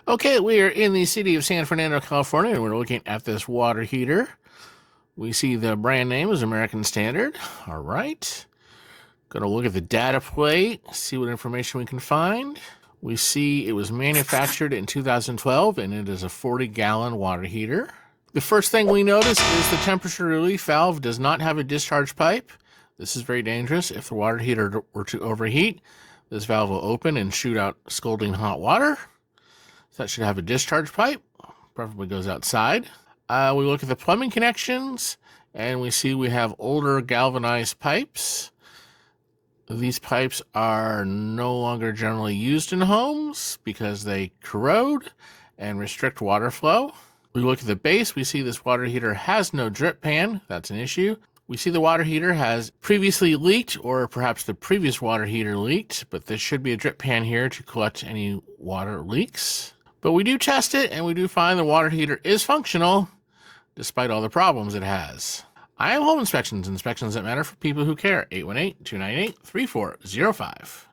Okay, we are in the city of San Fernando, California, and we're looking at this water heater. We see the brand name is American Standard. All right. Going to look at the data plate, see what information we can find. We see it was manufactured in 2012, and it is a 40-gallon water heater. The first thing we notice is the temperature relief valve does not have a discharge pipe. This is very dangerous. If the water heater were to overheat, this valve will open and shoot out scalding hot water. So that should have a discharge pipe, preferably goes outside. We look at the plumbing connections, and we see we have older galvanized pipes. These pipes are no longer generally used in homes because they corrode and restrict water flow. We look at the base, we see this water heater has no drip pan. That's an issue. We see the water heater has previously leaked, or perhaps the previous water heater leaked, but there should be a drip pan here to collect any water leaks. But we do test it, and we do find the water heater is functional, despite all the problems it has. I am Home Inspections, inspections that matter for people who care. 818-298-3405.